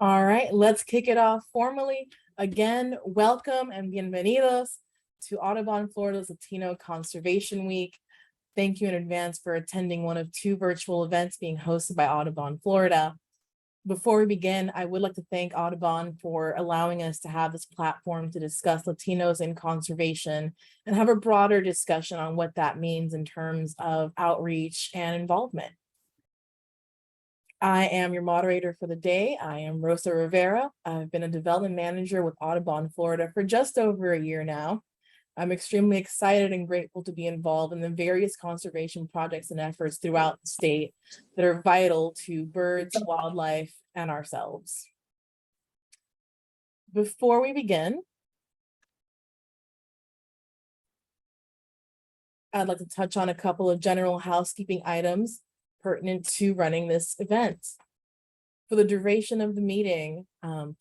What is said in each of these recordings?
All right, let's kick it off formally. Again, welcome and bienvenidos to Audubon, Florida's Latino Conservation Week. Thank you in advance for attending one of two virtual events being hosted by Audubon, Florida. Before we begin, I would like to thank Audubon for allowing us to have this platform to discuss Latinos in conservation and have a broader discussion on what that means in terms of outreach and involvement. I am your moderator for the day. I am Rosa Rivera. I've been a development manager with Audubon, Florida for just over a year now. I'm extremely excited and grateful to be involved in the various conservation projects and efforts throughout the state that are vital to birds, wildlife, and ourselves. Before we begin, I'd like to touch on a couple of general housekeeping items pertinent to running this event. For the duration of the meeting,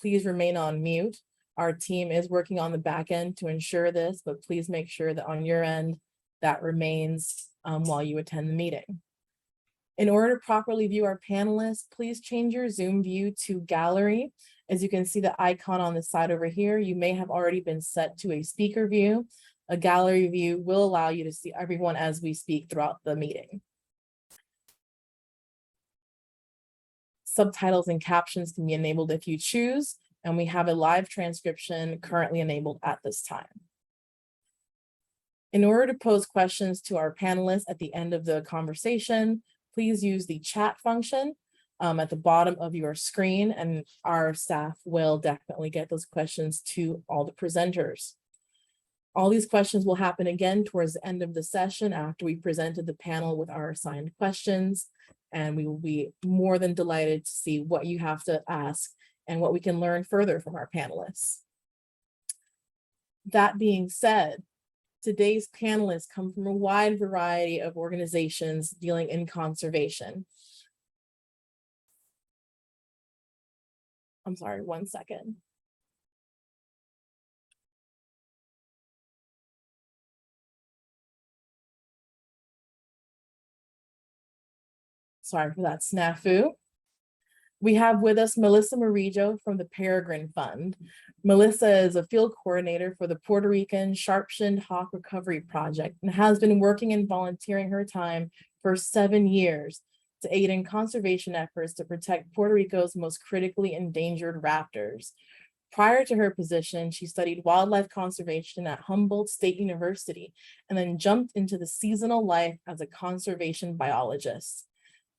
please remain on mute. Our team is working on the back end to ensure this, but please make sure that on your end, that remains while you attend the meeting. In order to properly view our panelists, please change your Zoom view to gallery. As you can see the icon on the side over here, you may have already been set to a speaker view. A gallery view will allow you to see everyone as we speak throughout the meeting. Subtitles and captions can be enabled if you choose, and we have a live transcription currently enabled at this time. In order to pose questions to our panelists at the end of the conversation, please use the chat function at the bottom of your screen, and our staff will definitely get those questions to all the presenters. All these questions will happen again towards the end of the session after we presented the panel with our assigned questions, and we will be more than delighted to see what you have to ask and what we can learn further from our panelists. That being said, today's panelists come from a wide variety of organizations dealing in conservation. I'm sorry, one second. Sorry for that snafu. We have with us Melissa Murillo from the Peregrine Fund. Melissa is a field coordinator for the Puerto Rican Sharp-Shinned Hawk Recovery Project and has been working and volunteering her time for 7 years to aid in conservation efforts to protect Puerto Rico's most critically endangered raptors. Prior to her position, she studied wildlife conservation at Humboldt State University and then jumped into the seasonal life as a conservation biologist.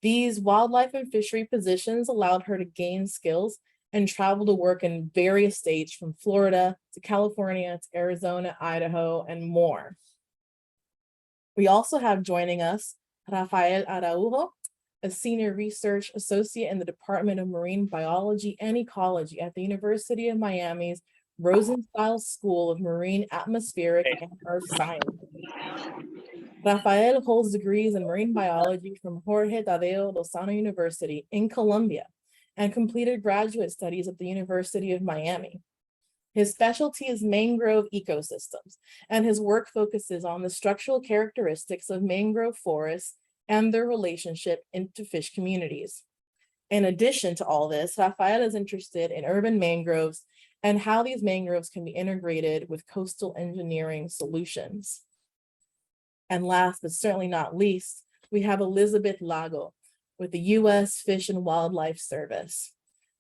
These wildlife and fishery positions allowed her to gain skills and travel to work in various states from Florida to California to Arizona, Idaho, and more. We also have joining us Rafael Araujo, a senior research associate in the Department of Marine Biology and Ecology at the University of Miami's Rosenstiel School of Marine Atmospheric and Earth Science. Rafael holds degrees in marine biology from Jorge Tadeo Lozano University in Colombia and completed graduate studies at the University of Miami. His specialty is mangrove ecosystems, and his work focuses on the structural characteristics of mangrove forests and their relationship into fish communities. In addition to all this, Rafael is interested in urban mangroves and how these mangroves can be integrated with coastal engineering solutions. And last, but certainly not least, we have Elizabeth Lago with the U.S. Fish and Wildlife Service.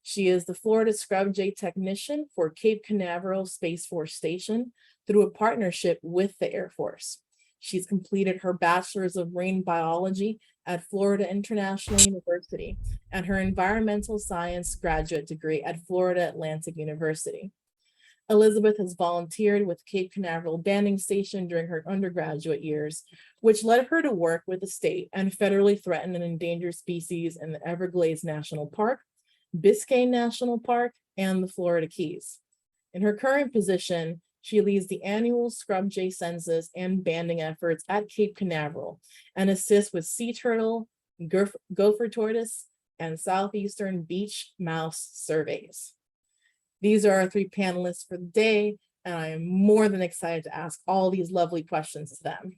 She is the Florida Scrub Jay technician for Cape Canaveral Space Force Station through a partnership with the Air Force. She's completed her Bachelor's of Marine Biology at Florida International University and her Environmental Science graduate degree at Florida Atlantic University. Elizabeth has volunteered with Cape Canaveral Banding Station during her undergraduate years, which led her to work with the state and federally threatened and endangered species in the Everglades National Park, Biscayne National Park, and the Florida Keys. In her current position, she leads the annual Scrub Jay census and banding efforts at Cape Canaveral and assists with sea turtle, gopher tortoise, and southeastern beach mouse surveys. These are our three panelists for the day, and I am more than excited to ask all these lovely questions to them.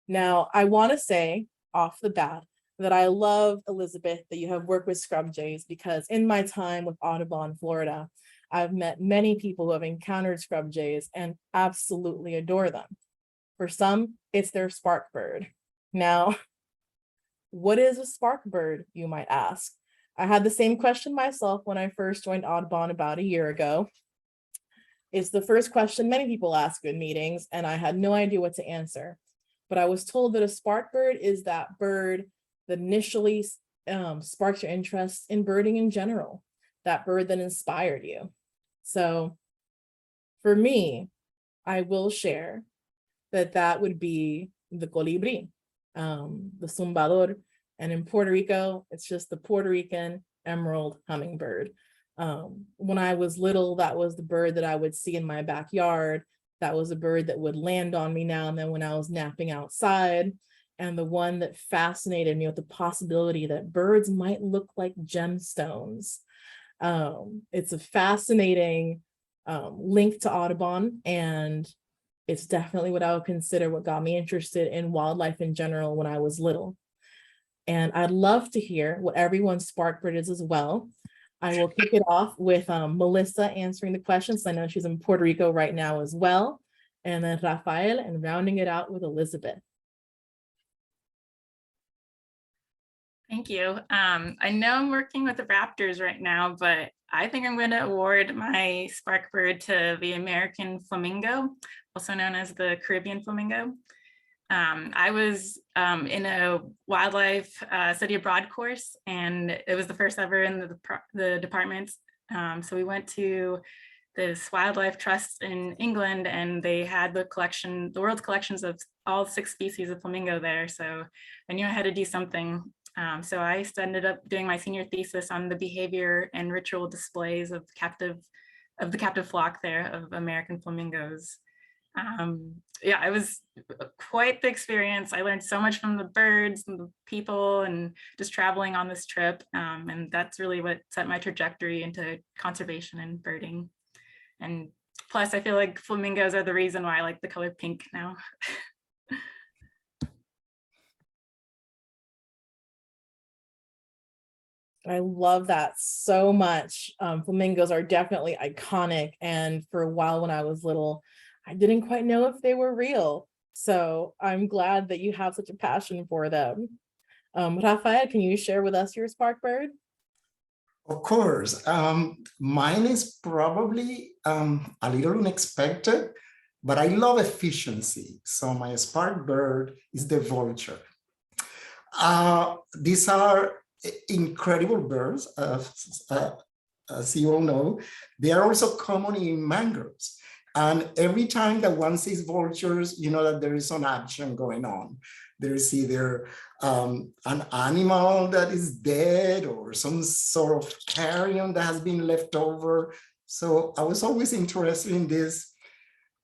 Now, I want to say off the bat that I love, Elizabeth, that you have worked with scrub jays, because in my time with Audubon, Florida, I've met many people who have encountered scrub jays and absolutely adore them. For some, it's their spark bird. Now, what is a spark bird, you might ask? I had the same question myself when I first joined Audubon about a year ago. It's the first question many people ask in meetings, and I had no idea what to answer. But I was told that a spark bird is that bird that initially sparks your interest in birding in general, that bird that inspired you. So for me, I will share that would be the colibri, the zumbador. And in Puerto Rico, it's just the Puerto Rican emerald hummingbird. When I was little, that was the bird that I would see in my backyard. That was a bird that would land on me now and then when I was napping outside. And the one that fascinated me with the possibility that birds might look like gemstones. It's a fascinating link to Audubon, and it's definitely what I would consider what got me interested in wildlife in general when I was little. And I'd love to hear what everyone's spark bird is as well. I will kick it off with Melissa answering the questions. I know she's in Puerto Rico right now as well. And then Rafael, and rounding it out with Elizabeth. Thank you. I know I'm working with the raptors right now, but I think I'm going to award my spark bird to the American flamingo, also known as the Caribbean flamingo. I was in a wildlife study abroad course, and it was the first ever in the department. So we went to this wildlife trust in England, and they had the world's collections of all 6 species of flamingo there. So I knew I had to do something. So I ended up doing my senior thesis on the behavior and ritual displays of the captive flock there of American flamingos. Yeah, it was quite the experience. I learned so much from the birds and the people and just traveling on this trip. And that's really what set my trajectory into conservation and birding. And plus, I feel like flamingos are the reason why I like the color pink now. I love that so much. Flamingos are definitely iconic. And for a while when I was little, I didn't quite know if they were real. So I'm glad that you have such a passion for them. Rafael, can you share with us your spark bird? Of course. Mine is probably a little unexpected, but I love efficiency. So my spark bird is the vulture. These are incredible birds, as you all know. They are also common in mangroves. And every time that one sees vultures, you know that there is some action going on. There is either an animal that is dead or some sort of carrion that has been left over. So I was always interested in these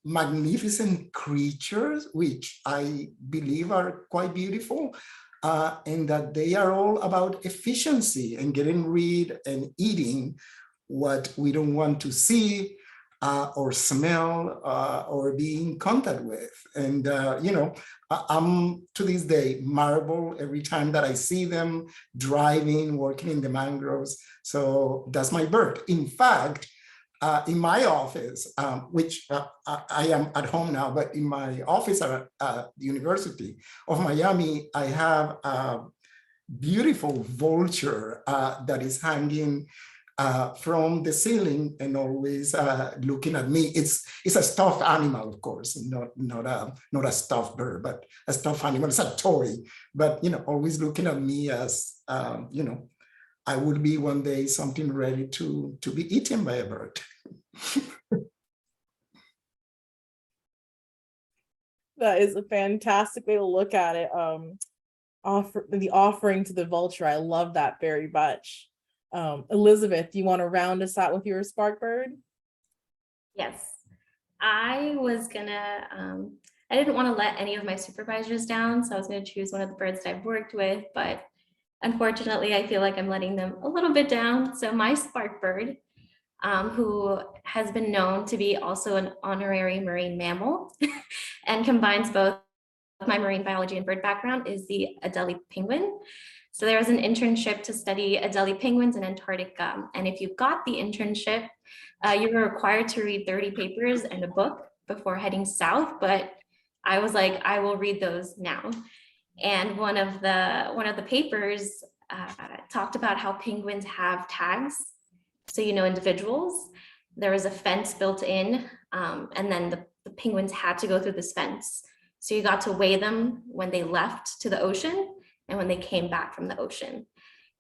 magnificent creatures, which I believe are quite beautiful, and that they are all about efficiency and getting rid and eating what we don't want to see or smell or be in contact with. And, you know, I'm to this day marvel every time that I see them driving, working in the mangroves. So that's my bird. In fact, in my office, which I am at home now, but in my office at the University of Miami, I have a beautiful vulture that is hanging from the ceiling and always looking at me. It's a stuffed animal, of course, not a stuffed bird, but a stuffed animal. It's a toy, but you know, always looking at me as you know, I would be one day something ready to be eaten by a bird. That is a fantastic way to look at it. The offering to the vulture. I love that very much. Elizabeth, do you want to round us out with your spark bird? Yes, I was gonna, I didn't want to let any of my supervisors down, so I was going to choose one of the birds that I've worked with, but unfortunately, I feel like I'm letting them a little bit down. So my spark bird, who has been known to be also an honorary marine mammal and combines both my marine biology and bird background, is the Adelie penguin. So there was an internship to study Adelie penguins in Antarctica. And if you got the internship, you were required to read 30 papers and a book before heading south. But I was like, I will read those now. And one of the papers talked about how penguins have tags, so you know individuals. There was a fence built in, and then the penguins had to go through this fence. So you got to weigh them when they left to the ocean and when they came back from the ocean.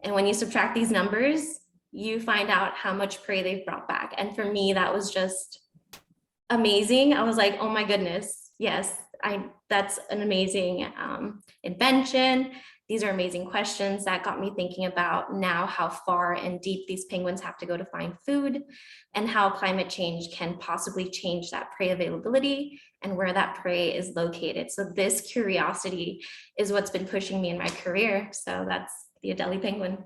And when you subtract these numbers, you find out how much prey they've brought back. And for me, that was just amazing. I was like, oh my goodness, yes, that's an amazing invention. These are amazing questions that got me thinking about now how far and deep these penguins have to go to find food, and how climate change can possibly change that prey availability and where that prey is located. So this curiosity is what's been pushing me in my career. So that's the Adelie penguin.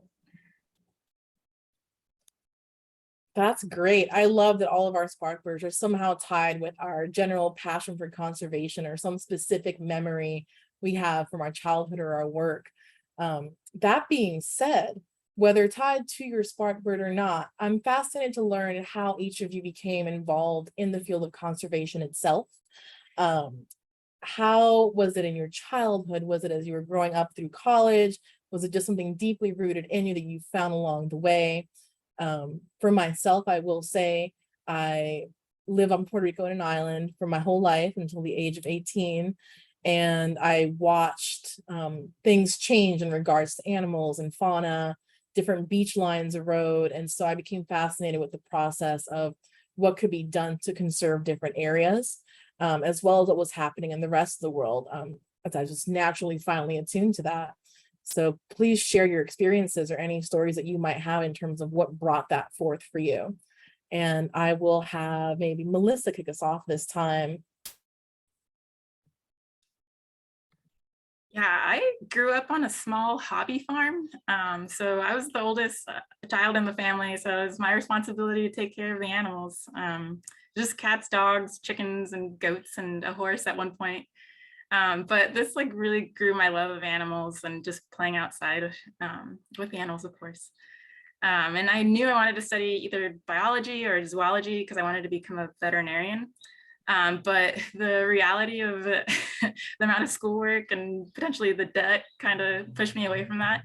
That's great. I love that all of our sparkbirds are somehow tied with our general passion for conservation or some specific memory we have from our childhood or our work. That being said, whether tied to your sparkbird or not, I'm fascinated to learn how each of you became involved in the field of conservation itself. How was it in your childhood? Was it as you were growing up through college? Was it just something deeply rooted in you that you found along the way? For myself, I will say I live on Puerto Rico in an island for my whole life until the age of 18. And I watched things change in regards to animals and fauna, different beach lines erode. And so I became fascinated with the process of what could be done to conserve different areas, as well as what was happening in the rest of the world. As I just naturally finally attuned to that. So please share your experiences or any stories that you might have in terms of what brought that forth for you. And I will have maybe Melissa kick us off this time. Yeah, I grew up on a small hobby farm. So I was the oldest child in the family. So it was my responsibility to take care of the animals. Just cats, dogs, chickens, and goats, and a horse at one point. But this like really grew my love of animals and just playing outside with the animals, of course. And I knew I wanted to study either biology or zoology because I wanted to become a veterinarian. But the reality of the amount of schoolwork and potentially the debt kind of pushed me away from that.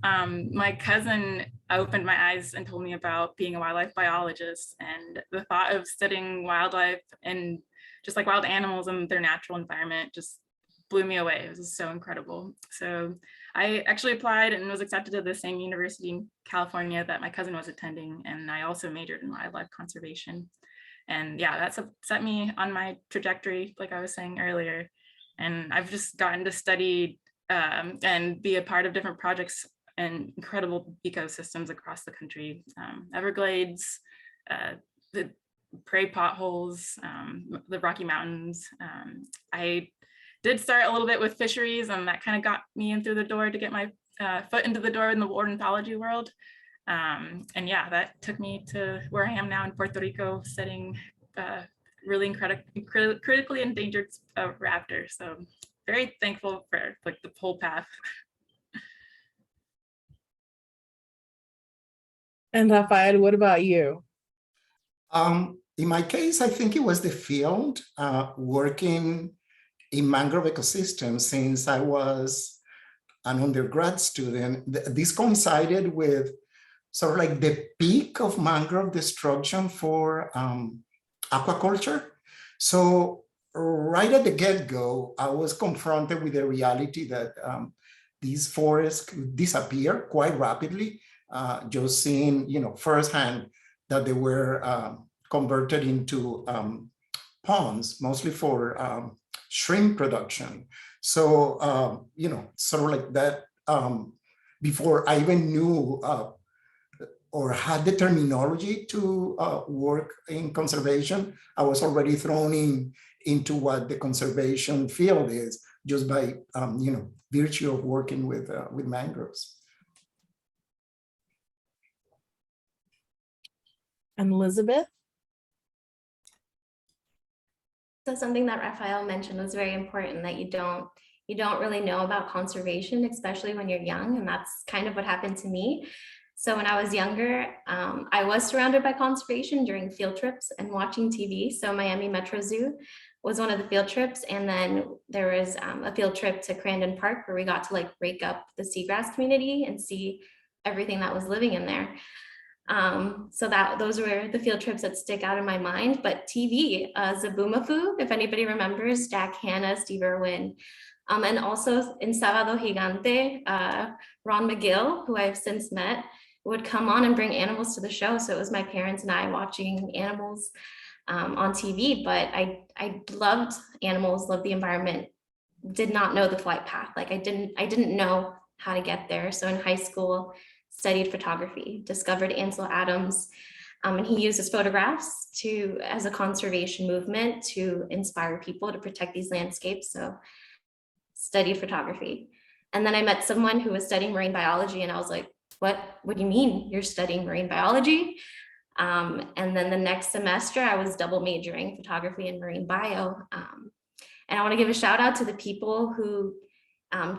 My cousin opened my eyes and told me about being a wildlife biologist, and the thought of studying wildlife and just like wild animals in their natural environment just blew me away. It was so incredible. So I actually applied and was accepted to the same university in California that my cousin was attending, and I also majored in wildlife conservation. And yeah, that's set me on my trajectory, like I was saying earlier. And I've just gotten to study and be a part of different projects and incredible ecosystems across the country. Everglades, the prairie potholes, the Rocky Mountains. I did start a little bit with fisheries, and that kind of got me in through the door to get my foot into the door in the ornithology world. And yeah, that took me to where I am now in Puerto Rico, studying really critically endangered raptors. So very thankful for like the whole path. And Rafael, what about you? In my case, I think it was the field working in mangrove ecosystems since I was an undergrad student. This coincided with sort of like the peak of mangrove destruction for aquaculture. So right at the get-go, I was confronted with the reality that these forests could disappear quite rapidly, just seeing, firsthand that they were converted into ponds, mostly for shrimp production. So, sort of like that, before I even knew or had the terminology to work in conservation, I was already thrown into what the conservation field is just by, virtue of working with mangroves. And Elizabeth? So something that Rafael mentioned was very important, that you don't you don't really know about conservation, especially when you're young. And that's kind of what happened to me. So when I was younger, I was surrounded by conservation during field trips and watching TV. So Miami Metro Zoo was one of the field trips. And then there was a field trip to Crandon Park where we got to like rake up the seagrass community and see everything that was living in there. So those were the field trips that stick out in my mind. But TV, Zaboomafoo, if anybody remembers, Jack Hanna, Steve Irwin, and also in Sábado Gigante, Ron McGill, who I've since met, would come on and bring animals to the show. So it was my parents and I watching animals on TV, but I loved animals, loved the environment, did not know the flight path. Like I didn't know how to get there. So in high school, studied photography, discovered Ansel Adams, and he used his photographs as a conservation movement to inspire people to protect these landscapes. So studied photography. And then I met someone who was studying marine biology, and I was like, what do you mean you're studying marine biology? And then the next semester I was double majoring photography and marine bio. And I want to give a shout out to the people who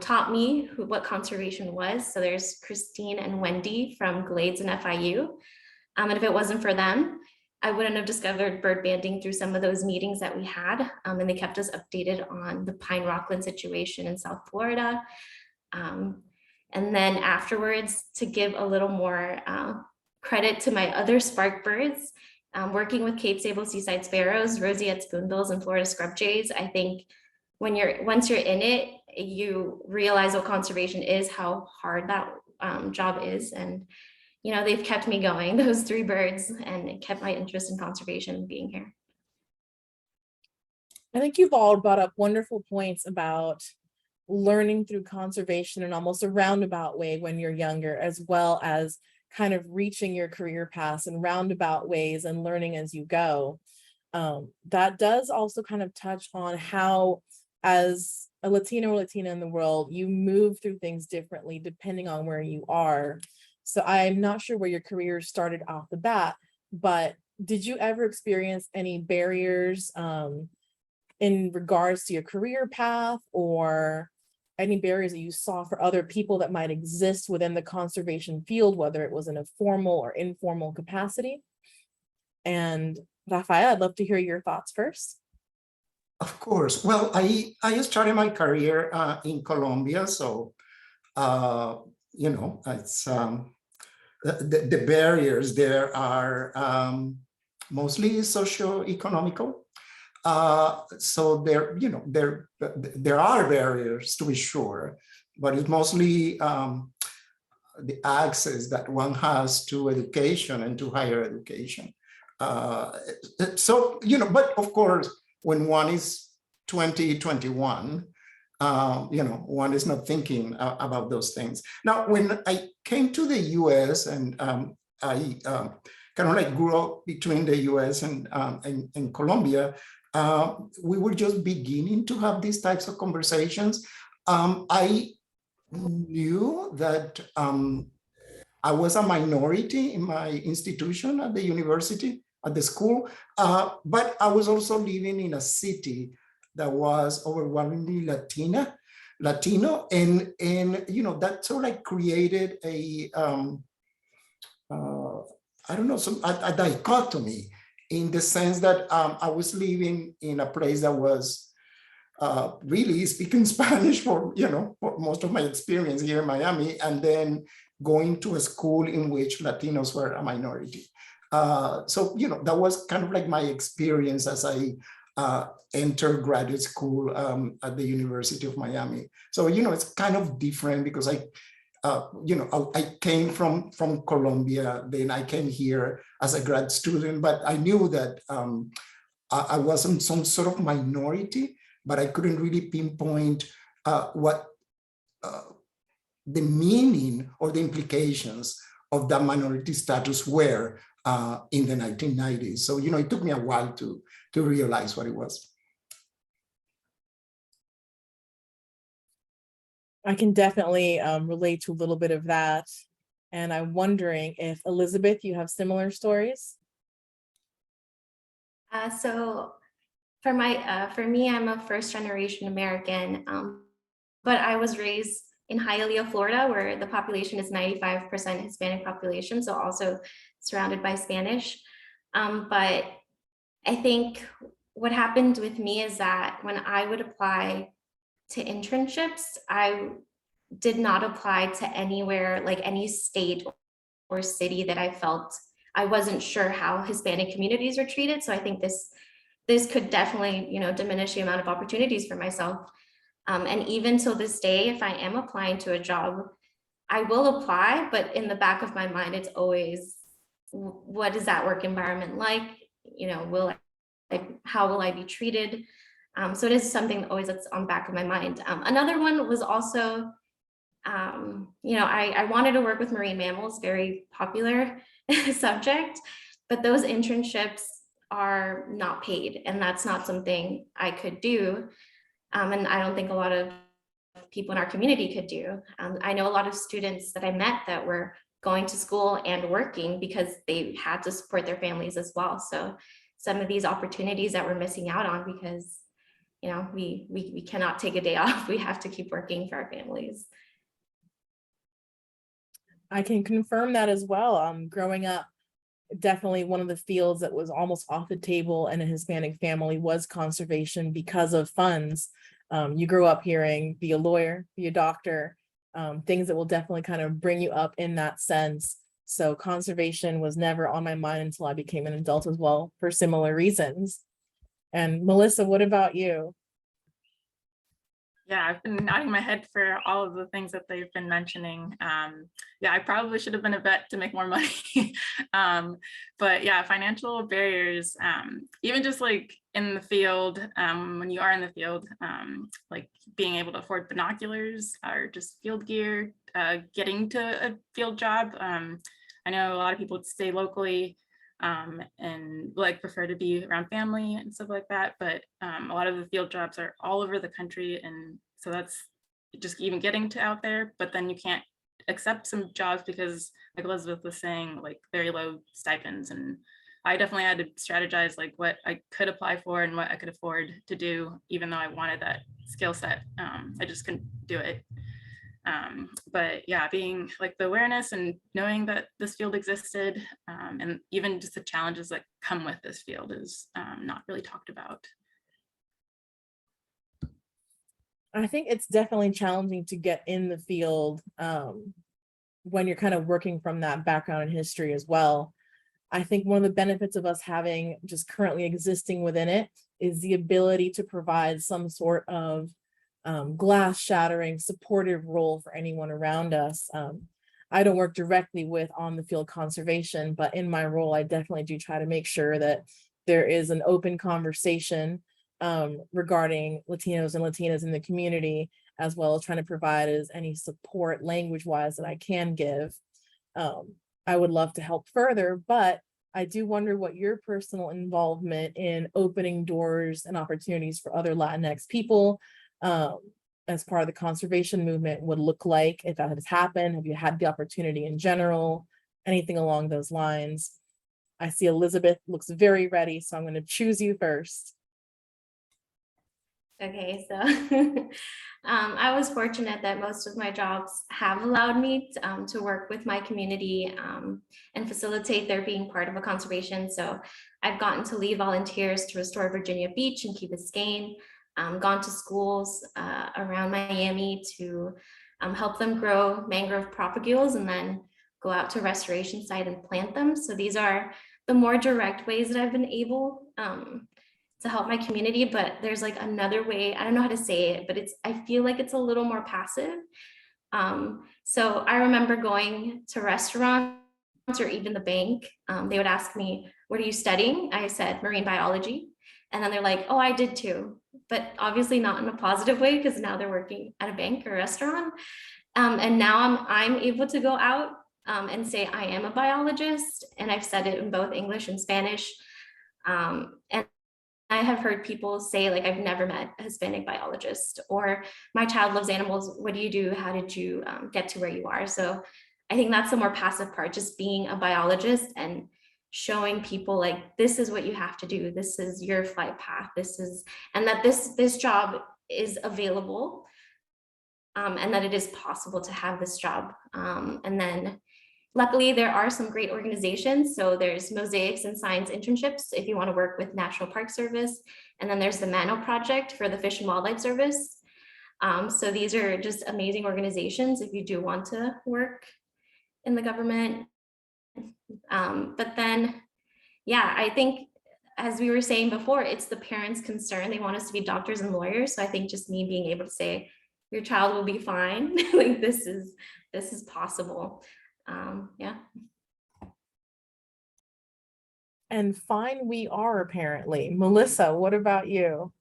taught me what conservation was. So there's Christine and Wendy from Glades and FIU. And if it wasn't for them, I wouldn't have discovered bird banding through some of those meetings that we had. And they kept us updated on the pine rockland situation in South Florida. And then afterwards, to give a little more credit to my other spark birds, working with Cape Sable seaside sparrows, roseate spoonbills, and Florida scrub jays, I think once you're in it, you realize what conservation is, how hard that job is. And, you know, they've kept me going, those three birds, and it kept my interest in conservation being here. I think you've all brought up wonderful points about learning through conservation in almost a roundabout way when you're younger, as well as kind of reaching your career paths in roundabout ways and learning as you go. That does also kind of touch on how, as a Latino or Latina in the world, you move through things differently depending on where you are. So I'm not sure where your career started off the bat, but did you ever experience any barriers in regards to your career path, or any barriers that you saw for other people that might exist within the conservation field, whether it was in a formal or informal capacity? And Rafael, I'd love to hear your thoughts first. Of course. Well, I started my career in Colombia, so you know, it's the barriers there are mostly socio-economical. So there, you know, there are barriers, to be sure, but it's mostly the access that one has to education and to higher education. So, you know, but of course, when one is 20, 21, you know, one is not thinking about those things. Now, when I came to the US and I kind of like grew up between the US and Colombia, we were just beginning to have these types of conversations. I knew that I was a minority in my institution at the university, at the school, but I was also living in a city that was overwhelmingly Latino, and you know, that sort of like created a I don't know, a dichotomy, in the sense that I was living in a place that was really speaking Spanish for, you know, for most of my experience here in Miami, and then going to a school in which Latinos were a minority. So, you know, that was kind of like my experience as I entered graduate school at the University of Miami. So, you know, it's kind of different because you know, I came from Colombia, then I came here as a grad student, but I knew that I wasn't some sort of minority, but I couldn't really pinpoint what the meaning or the implications of that minority status were in the 1990s. So, you know, it took me a while to realize what it was. I can definitely relate to a little bit of that. And I'm wondering if, Elizabeth, you have similar stories? So for me, I'm a first generation American. but I was raised in Hialeah, Florida, where the population is 95% Hispanic population, so also surrounded by Spanish. But I think what happened with me is that when I would apply to internships, I did not apply to anywhere, like any state or city that I felt I wasn't sure how Hispanic communities are treated. So I think this could definitely, diminish the amount of opportunities for myself. And even till this day, if I am applying to a job, I will apply, but in the back of my mind, it's always, what is that work environment like? How will I be treated? So it is something always that's on the back of my mind. Another one was also, I wanted to work with marine mammals, very popular subject, but those internships are not paid, and that's not something I could do. And I don't think a lot of people in our community could do. I know a lot of students that I met that were going to school and working because they had to support their families as well. So some of these opportunities that we're missing out on because, we cannot take a day off. We have to keep working for our families. I can confirm that as well. Growing up, definitely one of the fields that was almost off the table in a Hispanic family was conservation because of funds. You grew up hearing be a lawyer, be a doctor, things that will definitely kind of bring you up in that sense. So conservation was never on my mind until I became an adult as well, for similar reasons. And Melissa, what about you? Yeah, I've been nodding my head for all of the things that they've been mentioning. Yeah, I probably should have been a vet to make more money. But yeah, financial barriers, even just like in the field, when you are in the field, like being able to afford binoculars or just field gear, getting to a field job. I know a lot of people stay locally and like prefer to be around family and stuff like that, but a lot of the field jobs are all over the country, and so that's just even getting to out there. But then you can't accept some jobs because, like Elizabeth was saying, like very low stipends, and I definitely had to strategize like what I could apply for and what I could afford to do, even though I wanted that skill set. I just couldn't do it. But yeah, being like the awareness and knowing that this field existed, and even just the challenges that come with this field is not really talked about. I think it's definitely challenging to get in the field when you're kind of working from that background in history as well. I think one of the benefits of us having just currently existing within it is the ability to provide some sort of glass shattering supportive role for anyone around us. I don't work directly with on the field conservation, but in my role, I definitely do try to make sure that there is an open conversation regarding Latinos and Latinas in the community, as well as trying to provide as any support language wise that I can give. I would love to help further, but I do wonder what your personal involvement in opening doors and opportunities for other Latinx people as part of the conservation movement would look like, if that has happened. Have you had the opportunity in general, anything along those lines? I see Elizabeth looks very ready, so I'm going to choose you first. Okay, so I was fortunate that most of my jobs have allowed me to work with my community and facilitate their being part of a conservation. So I've gotten to lead volunteers to restore Virginia Beach and Key Biscayne, gone to schools around Miami to help them grow mangrove propagules and then go out to restoration site and plant them. So these are the more direct ways that I've been able to help my community, but there's like another way, I don't know how to say it, but I feel like it's a little more passive. So I remember going to restaurants or even the bank. They would ask me, what are you studying? I said marine biology. And then they're like, oh, I did too, but obviously not in a positive way because now they're working at a bank or a restaurant. And now I'm able to go out and say I am a biologist, and I've said it in both English and Spanish. And I have heard people say, like, I've never met a Hispanic biologist, or my child loves animals. What do you do? How did you get to where you are? So I think that's the more passive part, just being a biologist and showing people like, this is what you have to do. This is your flight path. And that this job is available and that it is possible to have this job. And then luckily there are some great organizations. So there's Mosaics and Science internships if you want to work with National Park Service. And then there's the Mano Project for the Fish and Wildlife Service. So these are just amazing organizations if you do want to work in the government. But then, yeah, I think, as we were saying before, it's the parents' concern. They want us to be doctors and lawyers. So I think just me being able to say, your child will be fine. Like this is possible. Yeah. And fine we are, apparently. Melissa, what about you?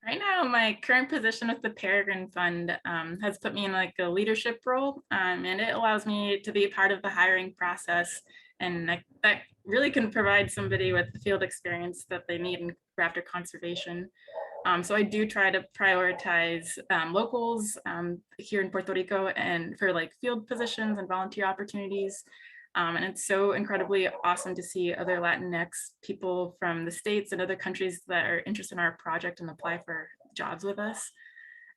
Right now, my current position with the Peregrine Fund has put me in like a leadership role, and it allows me to be a part of the hiring process. And that really can provide somebody with the field experience that they need in raptor conservation. So I do try to prioritize locals here in Puerto Rico and for like field positions and volunteer opportunities. And it's so incredibly awesome to see other Latinx people from the States and other countries that are interested in our project and apply for jobs with us.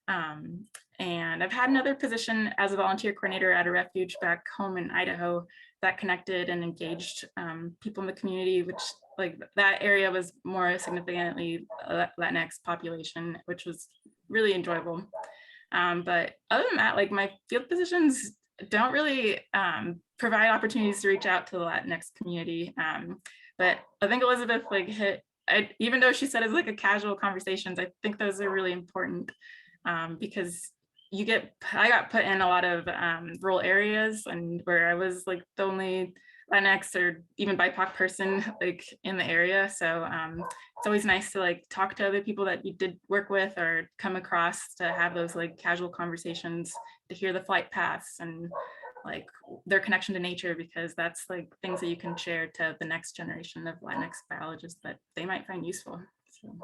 And I've had another position as a volunteer coordinator at a refuge back home in Idaho that connected and engaged people in the community, which like that area was more significantly Latinx population, which was really enjoyable. But other than that, like my field positions don't really provide opportunities to reach out to the Latinx community. But I think Elizabeth like even though she said it's like a casual conversations, I think those are really important because I got put in a lot of rural areas and where I was like the only Latinx or even BIPOC person like in the area. So it's always nice to like talk to other people that you did work with or come across to have those like casual conversations, to hear the flight paths and like their connection to nature, because that's like things that you can share to the next generation of Latinx biologists that they might find useful. So.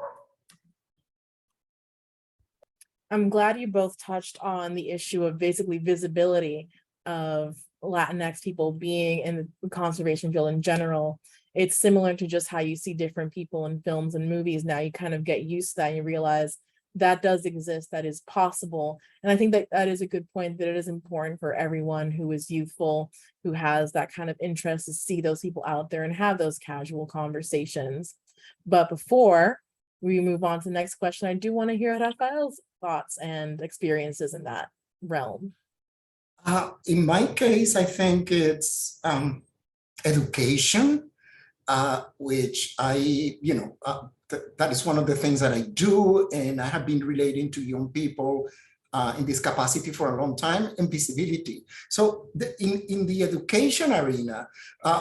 I'm glad you both touched on the issue of basically visibility of Latinx people being in the conservation field in general. It's similar to just how you see different people in films and movies. Now you kind of get used to that and you realize that does exist, that is possible. And I think that that is a good point, that it is important for everyone who is youthful, who has that kind of interest, to see those people out there and have those casual conversations. But before we move on to the next question, I do want to hear Rafael's thoughts and experiences in that realm. In my case, I think it's education, which that is one of the things that I do, and I have been relating to young people in this capacity for a long time, and visibility. So in the education arena,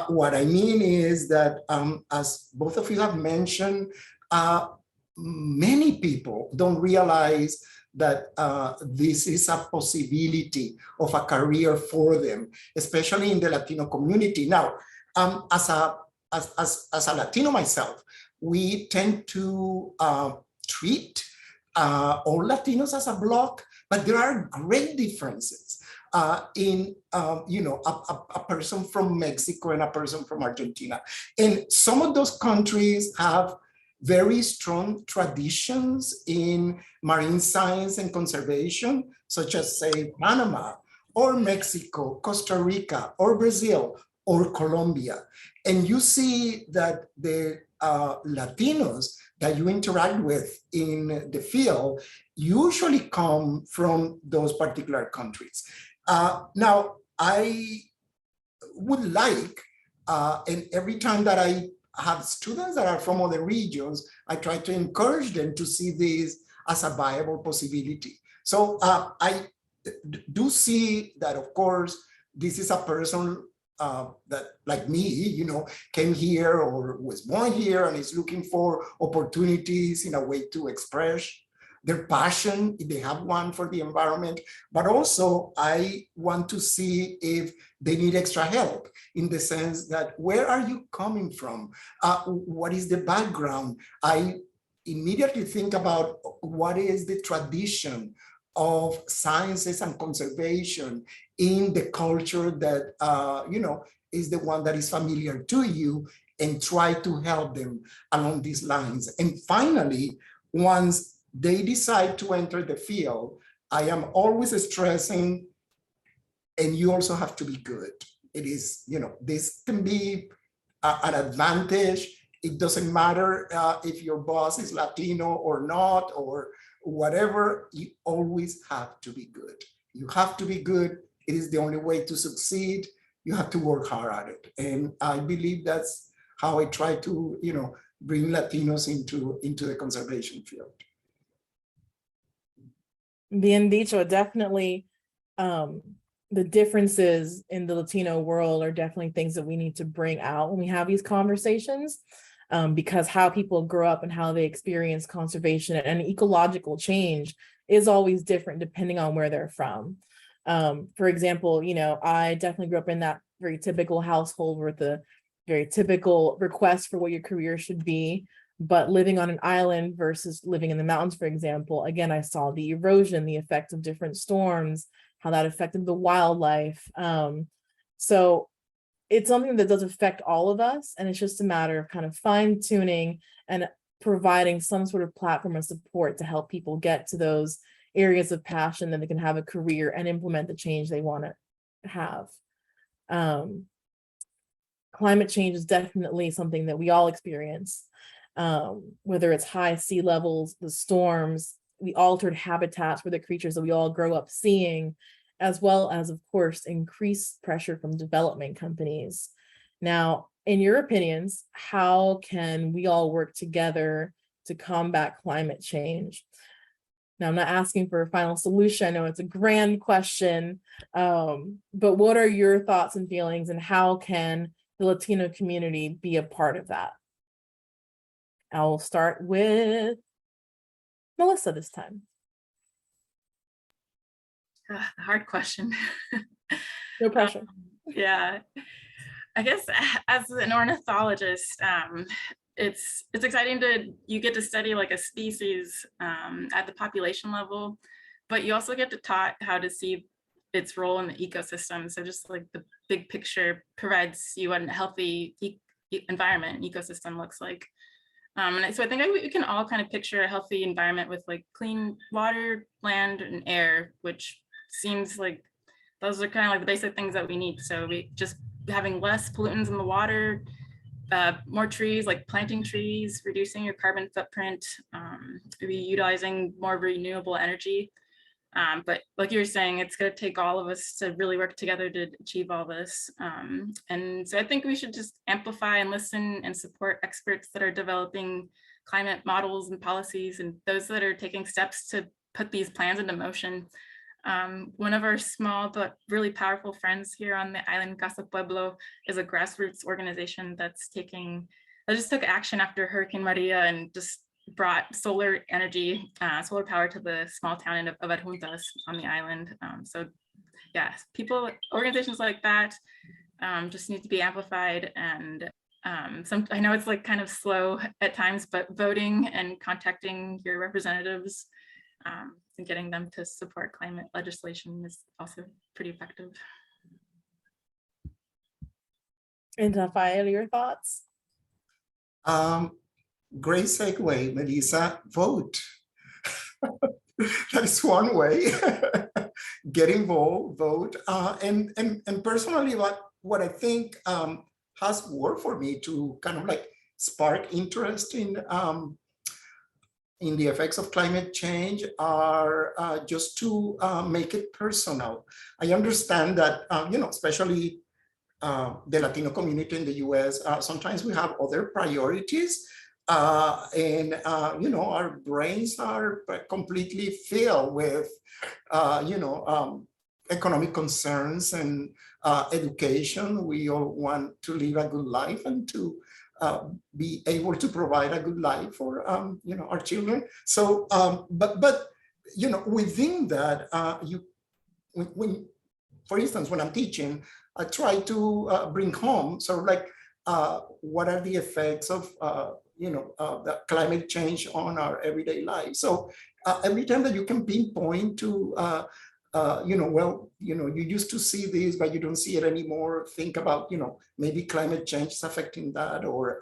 what I mean is that, as both of you have mentioned, many people don't realize that this is a possibility of a career for them, especially in the Latino community. Now, as a Latino myself, we tend to treat all Latinos as a block, but there are great differences in a person from Mexico and a person from Argentina. And some of those countries have very strong traditions in marine science and conservation, such as, say, Panama, or Mexico, Costa Rica, or Brazil, or Colombia. And you see that the Latinos that you interact with in the field usually come from those particular countries. Now, I would like, and every time that I have students that are from other regions, I try to encourage them to see this as a viable possibility. So I do see that, of course, this is a person that, like me, came here or was born here and is looking for opportunities in a way to express their passion, if they have one, for the environment. But also, I want to see if they need extra help, in the sense that, where are you coming from? What is the background? I immediately think about what is the tradition of sciences and conservation in the culture that, is the one that is familiar to you, and try to help them along these lines. And finally, once they decide to enter the field, I am always stressing, and you also have to be good. It is, this can be an advantage. It doesn't matter if your boss is Latino or not, or whatever, you always have to be good. You have to be good. It is the only way to succeed. You have to work hard at it. And I believe that's how I try to, bring Latinos into the conservation field. Bien dicho, definitely. The differences in the Latino world are definitely things that we need to bring out when we have these conversations, because how people grow up and how they experience conservation and ecological change is always different depending on where they're from. For example, I definitely grew up in that very typical household with a very typical request for what your career should be. But living on an island versus living in the mountains, for example, again, I saw the erosion, the effect of different storms, how that affected the wildlife. So it's something that does affect all of us. And it's just a matter of kind of fine tuning and providing some sort of platform of support to help people get to those areas of passion that they can have a career and implement the change they want to have. Climate change is definitely something that we all experience, whether it's high sea levels, the storms, the altered habitats for the creatures that we all grow up seeing, as well as, of course, increased pressure from development companies. Now, in your opinions, how can we all work together to combat climate change? Now, I'm not asking for a final solution. I know it's a grand question, but what are your thoughts and feelings, and how can the Latino community be a part of that? I will start with Melissa this time. Hard question. No pressure. Yeah, I guess as an ornithologist, it's exciting you get to study like a species at the population level, but you also get to taught how to see its role in the ecosystem. So just like the big picture provides you what a healthy environment ecosystem looks like. And so I think we can all kind of picture a healthy environment with like clean water, land, and air, which seems like those are kind of like the basic things that we need. So we just having less pollutants in the water, more trees, like planting trees, reducing your carbon footprint, maybe utilizing more renewable energy. But like you were saying, it's going to take all of us to really work together to achieve all this. And so I think we should just amplify and listen and support experts that are developing climate models and policies, and those that are taking steps to put these plans into motion. One of our small but really powerful friends here on the island, Casa Pueblo, is a grassroots organization that just took action after Hurricane Maria and just brought solar energy, solar power to the small town of Adjuntas on the island. So yeah, organizations like that just need to be amplified. And I know it's like kind of slow at times, but voting and contacting your representatives and getting them to support climate legislation is also pretty effective. And Rafael, your thoughts? Great segue, Melissa. Vote. That is one way. Get involved, vote. And personally, what I think has worked for me to kind of like spark interest in the effects of climate change are just to make it personal. I understand that, especially the Latino community in the US, sometimes we have other priorities. And our brains are completely filled with economic concerns and education. We all want to live a good life and to be able to provide a good life for our children. So but within that, when for instance, when I'm teaching, I try to bring home sort of like what are the effects of the climate change on our everyday life. So every time that you can pinpoint to, you used to see this, but you don't see it anymore. Think about, maybe climate change is affecting that, or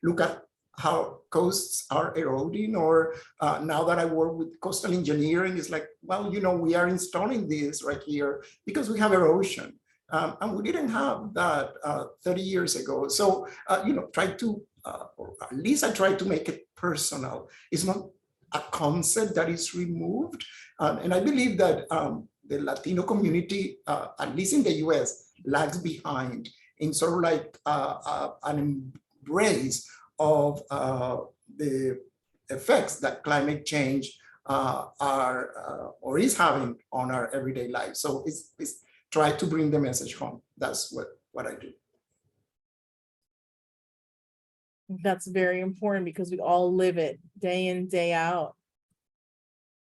look at how coasts are eroding, or now that I work with coastal engineering, it's like, well, we are installing this right here because we have erosion. And we didn't have that 30 years ago. So, try to, or at least I try to make it personal. It's not a concept that is removed. And I believe that the Latino community, at least in the US, lags behind in sort of like an embrace of the effects that climate change are or is having on our everyday life. So it's try to bring the message home. That's what I do. That's very important because we all live it day in, day out.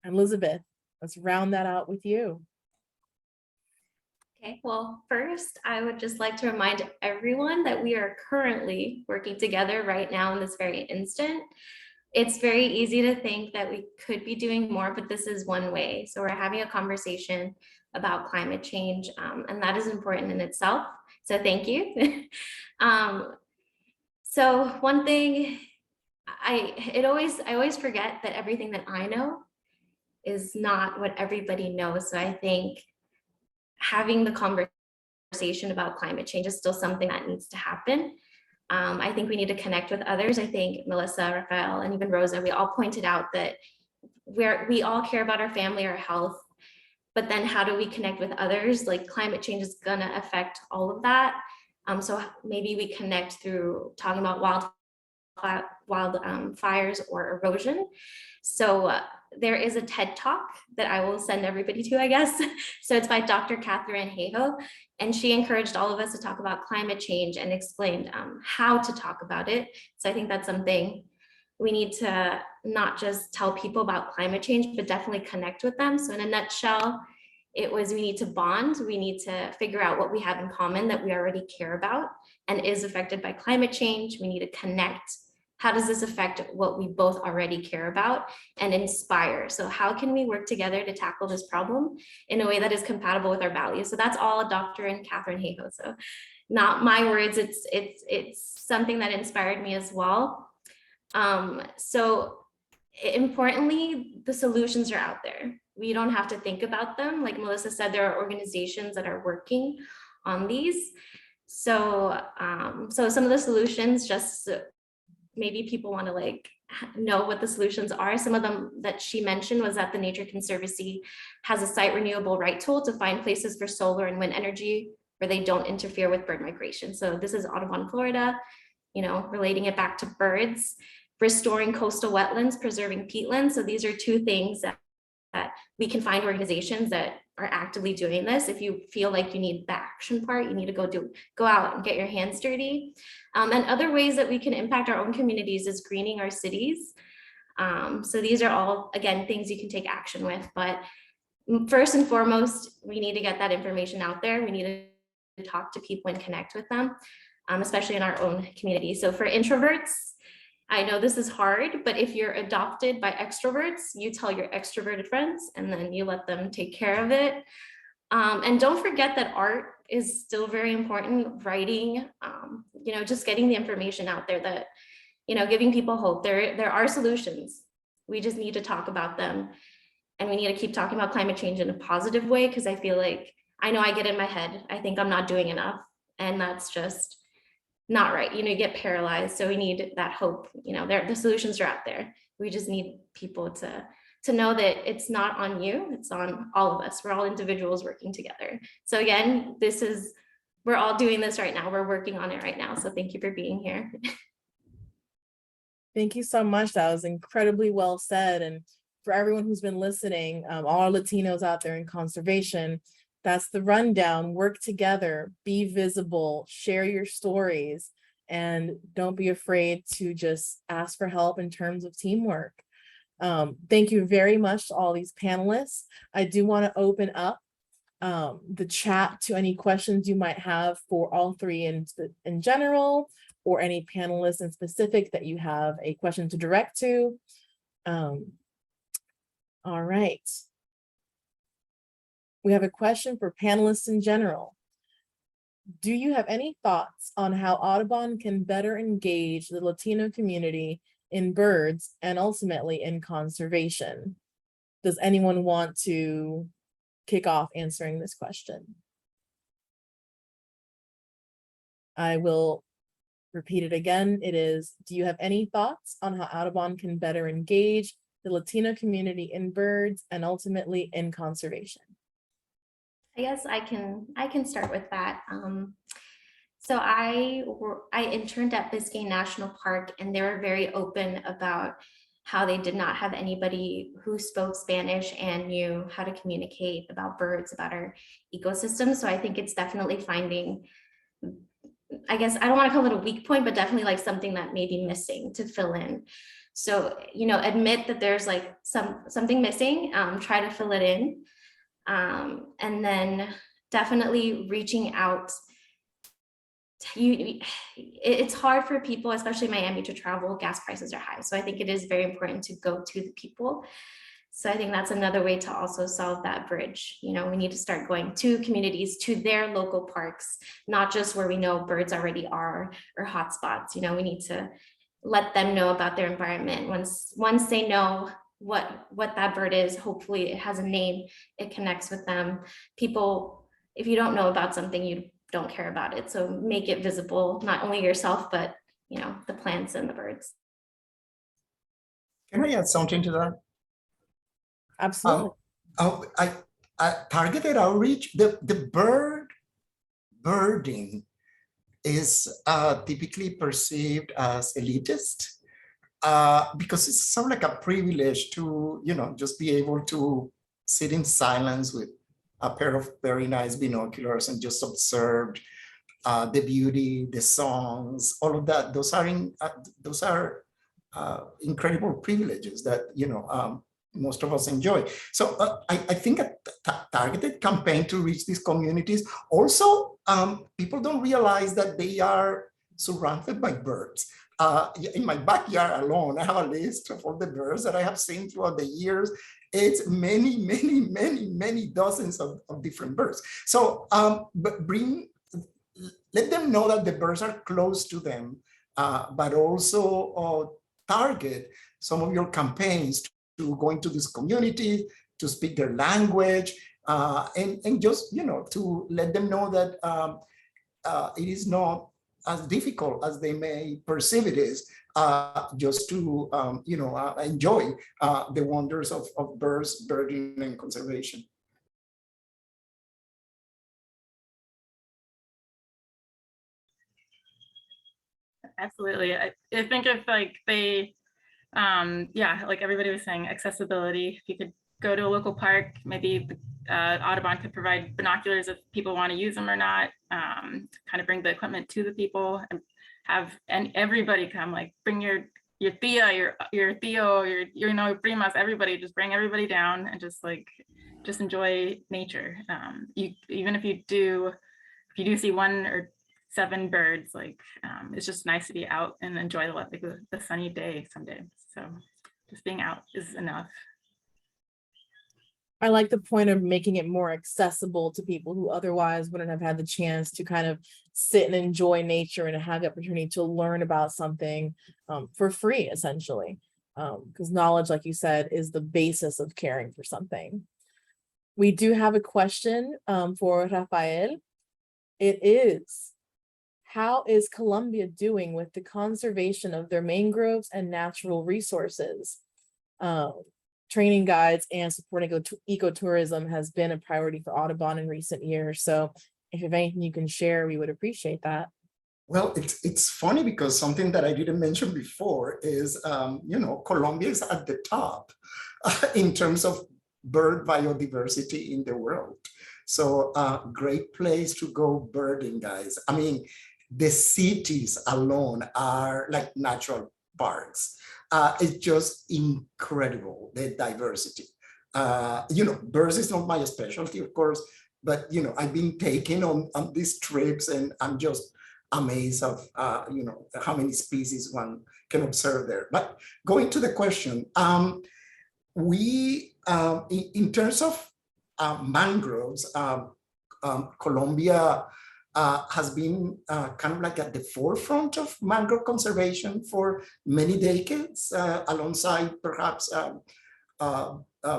And Elizabeth, let's round that out with you. Okay, well, first, I would just like to remind everyone that we are currently working together right now in this very instant. It's very easy to think that we could be doing more, but this is one way. So we're having a conversation about climate change, and that is important in itself. So thank you. So one thing, I always forget that everything that I know is not what everybody knows. So I think having the conversation about climate change is still something that needs to happen. I think we need to connect with others. I think Melissa, Rafael, and even Rosa, we all pointed out that we all care about our family, our health, but then how do we connect with others? Like climate change is gonna affect all of that. So maybe we connect through talking about wildfires or erosion. So there is a TED Talk that I will send everybody to, I guess. So it's by Dr. Catherine Hayhoe, and she encouraged all of us to talk about climate change and explained how to talk about it. So I think that's something we need to not just tell people about climate change, but definitely connect with them. So in a nutshell, it was we need to bond, we need to figure out what we have in common that we already care about and is affected by climate change. We need to connect. How does this affect what we both already care about, and inspire? So how can we work together to tackle this problem in a way that is compatible with our values? So that's all Dr. and Catherine Hayhoe. So not my words, it's something that inspired me as well. So importantly, the solutions are out there. We don't have to think about them. Like Melissa said, there are organizations that are working on these. So, so some of the solutions, just maybe people want to like know what the solutions are. Some of them that she mentioned was that the Nature Conservancy has a site renewable right tool to find places for solar and wind energy where they don't interfere with bird migration. So this is Audubon, Florida, relating it back to birds, restoring coastal wetlands, preserving peatlands. So these are two things that we can find organizations that are actively doing this. If you feel like you need the action part, you need to go out and get your hands dirty. And other ways that we can impact our own communities is greening our cities. So these are all, again, things you can take action with. But first and foremost, we need to get that information out there. We need to talk to people and connect with them, especially in our own community. So for introverts, I know this is hard, but if you're adopted by extroverts, you tell your extroverted friends and then you let them take care of it. And don't forget that art is still very important. Writing, just getting the information out there that, giving people hope. There are solutions. We just need to talk about them. And we need to keep talking about climate change in a positive way, because I feel like, I know I get in my head, I think I'm not doing enough. And that's just not right. You get paralyzed. So we need that hope. The solutions are out there. We just need people to know that it's not on you, it's on all of us. We're all individuals working together. So again, we're all doing this right now. We're working on it right now. So thank you for being here. Thank you so much. That was incredibly well said. And for everyone who's been listening, all our Latinos out there in conservation, that's the rundown. Work together, be visible, share your stories, and don't be afraid to just ask for help in terms of teamwork. Thank you very much to all these panelists. I do want to open up the chat to any questions you might have for all three in general, or any panelists in specific that you have a question to direct to. All right. We have a question for panelists in general. Do you have any thoughts on how Audubon can better engage the Latino community in birds and ultimately in conservation? Does anyone want to kick off answering this question? I will repeat it again. It is, do you have any thoughts on how Audubon can better engage the Latino community in birds and ultimately in conservation? I guess I can start with that. So I interned at Biscayne National Park, and they were very open about how they did not have anybody who spoke Spanish and knew how to communicate about birds, about our ecosystem. So I think it's definitely finding, I guess I don't want to call it a weak point, but definitely like something that may be missing to fill in. So, admit that there's like something missing, try to fill it in. And then definitely reaching out. It's hard for people, especially Miami, to travel. Gas prices are high. So I think it is very important to go to the people. So I think that's another way to also solve that bridge. We need to start going to communities, to their local parks, not just where we know birds already are or hotspots. We need to let them know about their environment. Once they know what that bird is, hopefully it has a name, it connects with them. People, if you don't know about something, you don't care about it. So make it visible, not only yourself, but the plants and the birds. Can I add something to that? Absolutely. I targeted outreach, the birding is typically perceived as elitist because it's sort of like a privilege to, just be able to sit in silence with a pair of very nice binoculars and just observe the beauty, the songs, all of that. Those are incredible privileges that, most of us enjoy. So I think a targeted campaign to reach these communities. Also, people don't realize that they are surrounded by birds. In my backyard alone, I have a list of all the birds that I have seen throughout the years. It's many dozens of different birds. So let them know that the birds are close to them, but also target some of your campaigns to go into this community, to speak their language, and just, to let them know that it is not as difficult as they may perceive it is, just to, enjoy the wonders of birds, birding, and conservation. Absolutely. I think if like they, like everybody was saying, accessibility, if you could go to a local park, maybe Audubon could provide binoculars if people want to use them or not, kind of bring the equipment to the people and everybody come, like bring your tia, your tío, your primas, everybody, just bring everybody down and just enjoy nature. Even if you do see 1 or 7 birds, it's just nice to be out and enjoy the sunny day someday. So just being out is enough. I like the point of making it more accessible to people who otherwise wouldn't have had the chance to kind of sit and enjoy nature and have the opportunity to learn about something for free, essentially. Because knowledge, like you said, is the basis of caring for something. We do have a question for Rafael. It is, how is Colombia doing with the conservation of their mangroves and natural resources? Training guides and supporting ecotourism has been a priority for Audubon in recent years. So if you have anything you can share, we would appreciate that. Well, it's funny because something that I didn't mention before is, Colombia is at the top in terms of bird biodiversity in the world. So great place to go birding, guys. I mean, the cities alone are like natural parks. It's just incredible, the diversity. Birds is not my specialty, of course, but, I've been taken on these trips and I'm just amazed of, how many species one can observe there. But going to the question, we, in terms of mangroves, Colombia has been kind of like at the forefront of mangrove conservation for many decades, alongside perhaps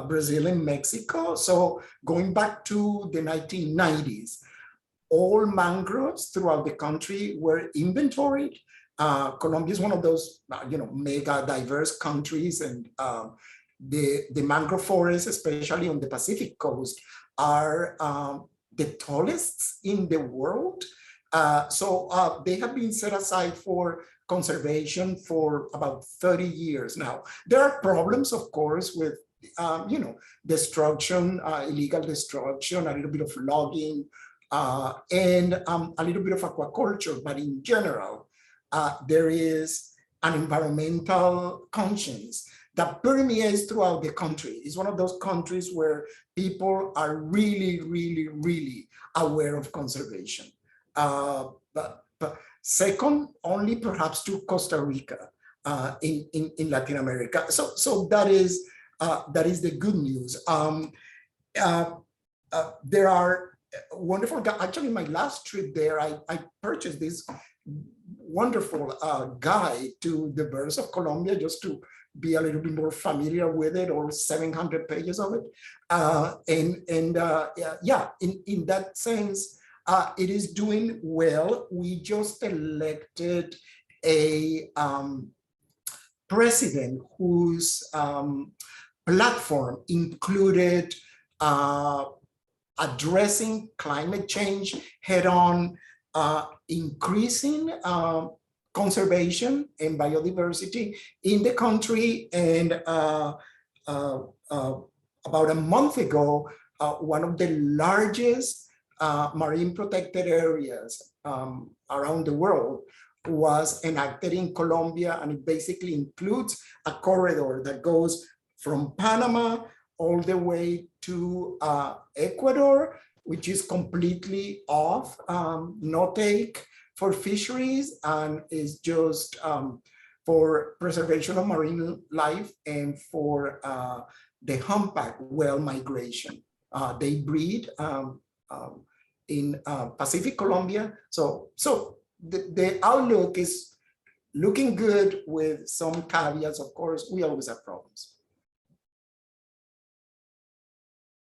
Brazil and Mexico. So going back to the 1990s, all mangroves throughout the country were inventoried. Colombia is one of those, mega diverse countries, and the mangrove forests, especially on the Pacific coast, are the tallest in the world. So they have been set aside for conservation for about 30 years now. There are problems, of course, with destruction, illegal destruction, a little bit of logging, and a little bit of aquaculture, but in general, there is an environmental conscience that permeates throughout the country. It's one of those countries where people are really, really, really aware of conservation. But second, only perhaps to Costa Rica in Latin America. So that is the good news. There are wonderful, actually my last trip there, I purchased this wonderful guide to the birds of Colombia, just to be a little bit more familiar with it, or 700 pages of it. In that sense, it is doing well. We just elected a president whose platform included addressing climate change head-on, increasing conservation and biodiversity in the country. And about a month ago, one of the largest marine protected areas around the world was enacted in Colombia, and it basically includes a corridor that goes from Panama all the way to Ecuador, which is completely off, no take for fisheries, and is just for preservation of marine life and for the humpback whale migration. They breed in Pacific Colombia. So the outlook is looking good, with some caveats. Of course, we always have problems.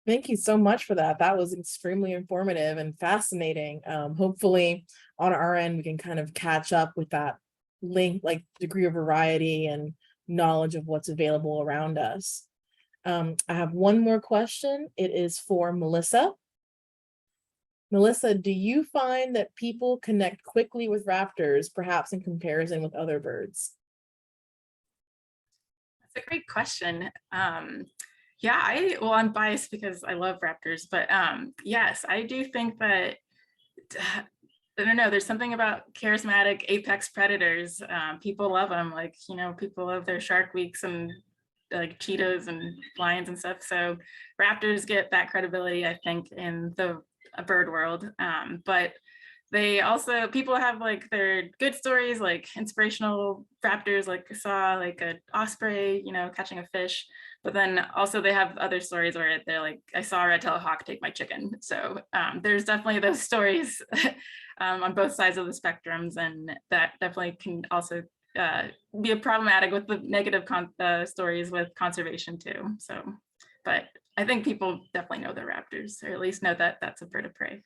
Thank you so much for that. That was extremely informative and fascinating. Hopefully on our end, we can kind of catch up with that link, like degree of variety and knowledge of what's available around us. I have one more question. It is for Melissa. Melissa, do you find that people connect quickly with raptors, perhaps in comparison with other birds? That's a great question. Yeah, I'm biased because I love raptors, but yes, I do think that, I don't know, there's something about charismatic apex predators. People love them, like, people love their Shark Weeks and like cheetahs and lions and stuff. So raptors get that credibility, I think, in the bird world. But they also, people have like their good stories, like inspirational raptors, like I saw like an osprey, catching a fish. But then also they have other stories where they're like, I saw a red-tailed hawk take my chicken. So there's definitely those stories on both sides of the spectrums, and that definitely can also be problematic with the negative stories with conservation too. So, but I think people definitely know they're raptors, or at least know that that's a bird of prey.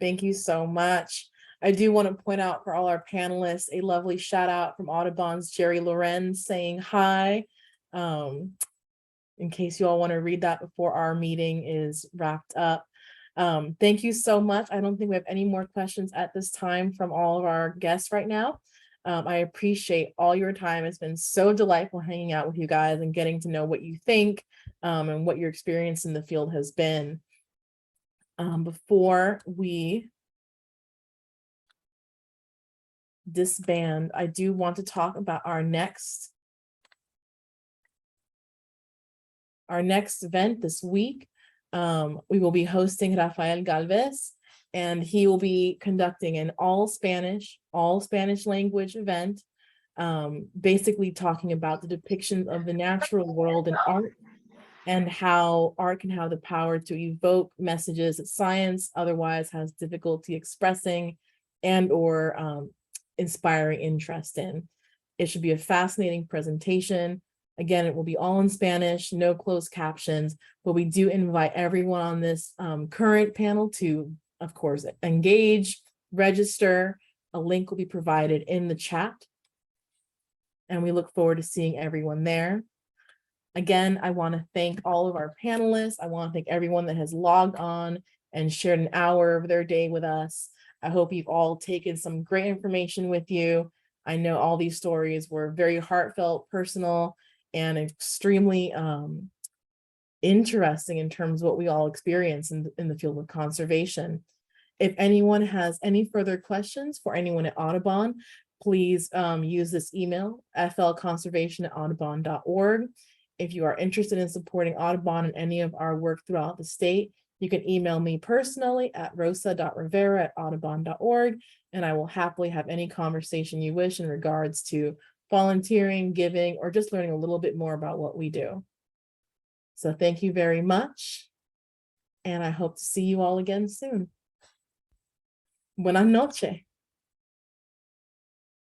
Thank you so much. I do want to point out for all our panelists, a lovely shout out from Audubon's Jerry Lorenz saying hi. In case you all want to read that before our meeting is wrapped up. Thank you so much. I don't think we have any more questions at this time from all of our guests right now. I appreciate all your time. It's been so delightful hanging out with you guys and getting to know what you think and what your experience in the field has been. Before we disband, I do want to talk about our next event this week. We will be hosting Rafael Galvez, and he will be conducting an all Spanish language event, basically talking about the depictions of the natural world in art and how art can have the power to evoke messages that science otherwise has difficulty expressing and or inspiring interest in. It should be a fascinating presentation. Again, it will be all in Spanish, no closed captions, but we do invite everyone on this current panel to, of course, engage, register. A link will be provided in the chat. And we look forward to seeing everyone there. Again, I want to thank all of our panelists. I want to thank everyone that has logged on and shared an hour of their day with us. I hope you've all taken some great information with you. I know all these stories were very heartfelt, personal, and extremely interesting in terms of what we all experience in the field of conservation. If anyone has any further questions for anyone at Audubon, please use this email, flconservation@audubon.org. If you are interested in supporting Audubon and any of our work throughout the state, you can email me personally at rosa.rivera@audubon.org, and I will happily have any conversation you wish in regards to volunteering, giving, or just learning a little bit more about what we do. So thank you very much, and I hope to see you all again soon. Buenas noches.